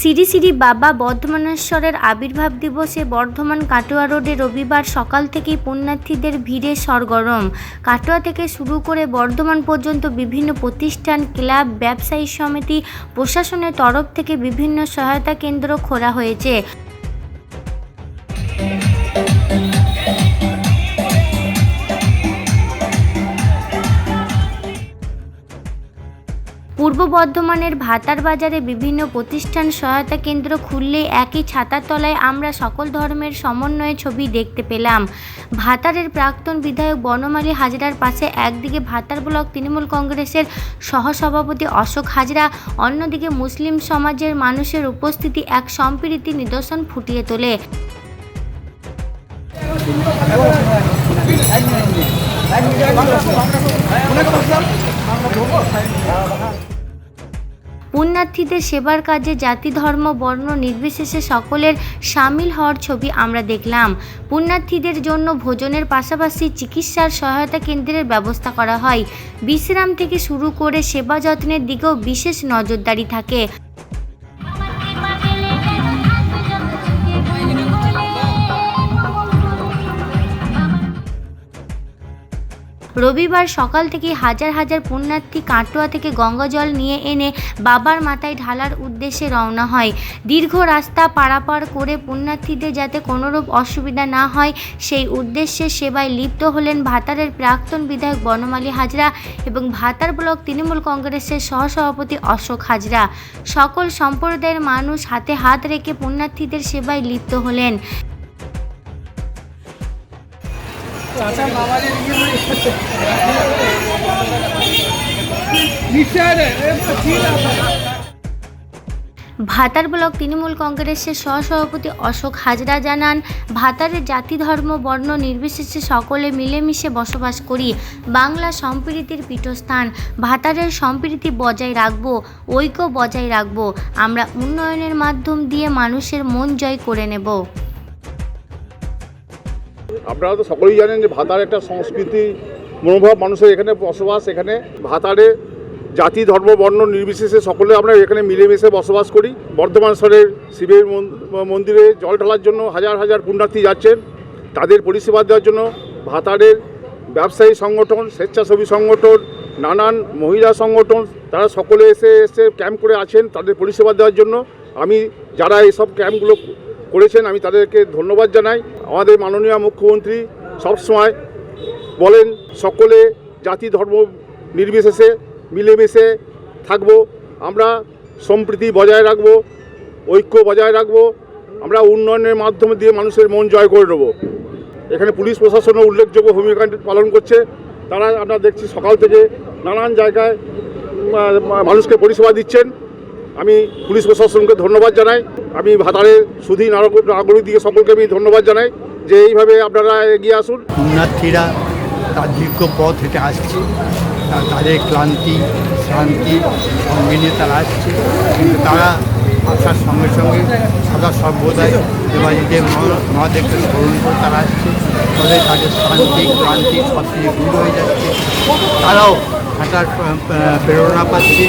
শ্রী শ্রী বাবা বর্ধমানেশ্বরের আবির্ভাব দিবসে বর্ধমান কাটোয়া রোডে রবিবার সকাল থেকেই পুণ্যার্থীদের ভিড়ে সরগরম। কাটোয়া থেকে শুরু করে বর্ধমান পর্যন্ত বিভিন্ন প্রতিষ্ঠান, ক্লাব, ব্যবসায়ী সমিতি, প্রশাসনের তরফ থেকে বিভিন্ন সহায়তা কেন্দ্র খোলা হয়েছে। পূর্ব বর্ধমানের ভাতার বাজারে বিভিন্ন প্রতিষ্ঠান সহায়তা কেন্দ্র খুললে একই ছাতার তলায় আমরা সকল ধর্মের সমন্বয়ে ছবি দেখতে পেলাম। ভাতারের প্রাক্তন বিধায়ক বনমালী হাজরার পাশে একদিকে ভাতার ব্লক তৃণমূল কংগ্রেসের সহসভাপতি অশোক হাজরা, অন্যদিকে মুসলিম সমাজের মানুষের উপস্থিতি এক সম্প্রীতির নিদর্শন ফুটিয়ে তোলে। পুণ্যার্থীদের সেবার কাজে জাতি, ধর্ম, বর্ণ নির্বিশেষে সকলের সামিল হওয়ার ছবি আমরা দেখলাম। পুণ্যার্থীদের জন্য ভোজনের পাশাপাশি চিকিৎসার সহায়তা কেন্দ্রের ব্যবস্থা করা হয়। বিশ্রাম থেকে শুরু করে সেবা যত্নের দিকেও বিশেষ নজরদারি থাকে। রবিবার সকাল থেকে হাজার হাজার পুণ্যার্থী কাটোয়া থেকে গঙ্গা জল নিয়ে এনে বাবার মাথায় ঢালার উদ্দেশ্যে রওনা হয়। দীর্ঘ রাস্তা পারাপার করে পুণ্যার্থীদের যাতে কোনোরূপ অসুবিধা না হয় সেই উদ্দেশ্যে সেবায় লিপ্ত হলেন ভাতারের প্রাক্তন বিধায়ক বনমালী হাজরা এবং ভাতার ব্লক তৃণমূল কংগ্রেসের সহসভাপতি অশোক হাজরা। সকল সম্প্রদায়ের মানুষ হাতে হাত রেখে পুণ্যার্থীদের সেবায় লিপ্ত হলেন। ভাতার ব্লক তৃণমূল কংগ্রেসের সহসভাপতি অশোক হাজরা জানান, ভাতারের জাতি, ধর্ম, বর্ণ নির্বিশেষে সকলে মিলেমিশে বসবাস করি। বাংলা সম্প্রীতির পীঠস্থান। ভাতারের সম্প্রীতি বজায় রাখব, ঐক্য বজায় রাখব। আমরা উন্নয়নের মাধ্যম দিয়ে মানুষের মন জয় করে নেব। আপনারা তো সকলেই জানেন যে ভাতার একটা সংস্কৃতি মনোভাব, মানুষের এখানে বসবাস। এখানে ভাতারে জাতি, ধর্ম, বর্ণ নির্বিশেষে সকলে আমরা এখানে মিলেমিশে বসবাস করি। বর্ধমান শহরের শিবের মন্দিরে জল ঢালার জন্য হাজার হাজার পুণ্যার্থী যাচ্ছেন। তাদের পরিষেবা দেওয়ার জন্য ভাতারের ব্যবসায়ী সংগঠন, স্বেচ্ছাসেবী সংগঠন, নানান মহিলা সংগঠন, তারা সকলে এসে ক্যাম্প করে আছেন তাদের পরিষেবা দেওয়ার জন্য। আমি যারা এইসব ক্যাম্পগুলো করেছেন আমি তাদেরকে ধন্যবাদ জানাই। আমাদের মাননীয় মুখ্যমন্ত্রী সবসময় বলেন সকলে জাতি, ধর্ম নির্বিশেষে মিলেমিশে থাকব, আমরা সম্প্রীতি বজায় রাখব, ঐক্য বজায় রাখব, আমরা উন্নয়নের মাধ্যমে দিয়ে মানুষের মন জয় করে নেব। এখানে পুলিশ প্রশাসনও উল্লেখযোগ্য ভূমিকা পালন করছে। তারা আমরা দেখছি সকাল থেকে নানান জায়গায় মানুষকে পরিষেবা দিচ্ছেন। আমি পুলিশ প্রশাসনকে ধন্যবাদ জানাই। আমি ভাতারের সুধী নাগরিকদিকে সকলকে আমি ধন্যবাদ জানাই যে এইভাবে আপনারা এগিয়ে আসুন। পুণ্যার্থীরা তার দীর্ঘ পথ হেঁটে আসছে, তাদের ক্লান্তি শান্তি সঙ্গে নিয়ে তারা আসছে, কিন্তু তারা আসার সঙ্গে সঙ্গে সদা সর্বদাই দেবাদিদেব মহাদেবকে স্মরণ করে তারা আসছে। তাদের তাদের শান্তি ক্লান্তি সব কিছু দূর হয়ে যাচ্ছে। তারাও হাঁটার প্রেরণা পাচ্ছে।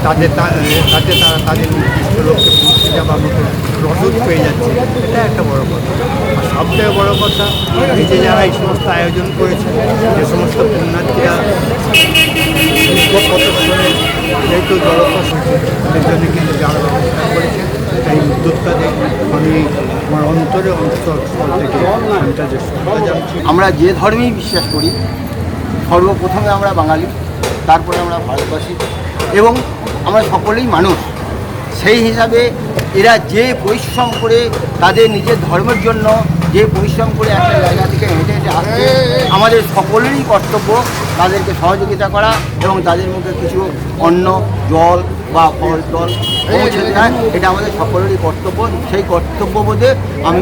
তাতে তারা তাদের নির্দিষ্ট লক্ষ্যে পৌঁছে যাওয়ার মতো রসদ পেয়ে যাচ্ছে। এটা একটা বড় কথা। আর সবথেকে বড় কথা, এই যে যারা এই সমস্ত আয়োজন করেছে, যে সমস্ত পুণ্যার্থীরা প্রদর্শনে যেহেতু জলপথ তাদের জন্য কিন্তু যারা ব্যবস্থা করেছে, এই উদ্যোক্তাদের আমি আমার অন্তরস্থল থেকে জানছি। আমরা যে ধর্মেই বিশ্বাস করি, সর্বপ্রথমে আমরা বাঙালি, তারপরে আমরা ভারতবাসী এবং আমরা সকলেই মানুষ। সেই হিসাবে এরা যে পরিশ্রম করে তাদের নিজের ধর্মের জন্য যে পরিশ্রম করে একটা জায়গা থেকে হেঁটে হেঁটে আসছে, আমাদের সকলেরই কর্তব্য তাদেরকে সহযোগিতা করা এবং তাদের মুখে কিছু অন্ন, জল বা ফল টল পৌঁছে দেওয়া, এটা আমাদের সকলেরই কর্তব্য। সেই কর্তব্যবোধে আমি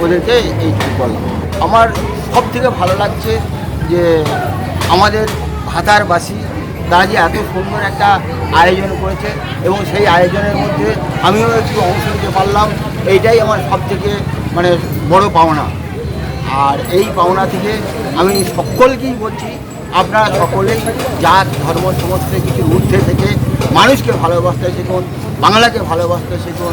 ওদেরকে এইটুকু করলাম। আমার সব থেকে ভালো লাগছে যে আমাদের ভাতারবাসী তারা যে এত সুন্দর একটা আয়োজন করেছে এবং সেই আয়োজনের মধ্যে আমিও একটু অংশ নিতে পারলাম, এইটাই আমার সব থেকে বড় পাওনা। আর এই পাওনা থেকে আমি সকলকেই বলছি, আপনারা সকলেই জাত ধর্ম সমস্ত কিছুর ঊর্ধ্বে থেকে মানুষকে ভালোবাসতে শিখুন, বাংলাকে ভালোবাসতে শিখুন।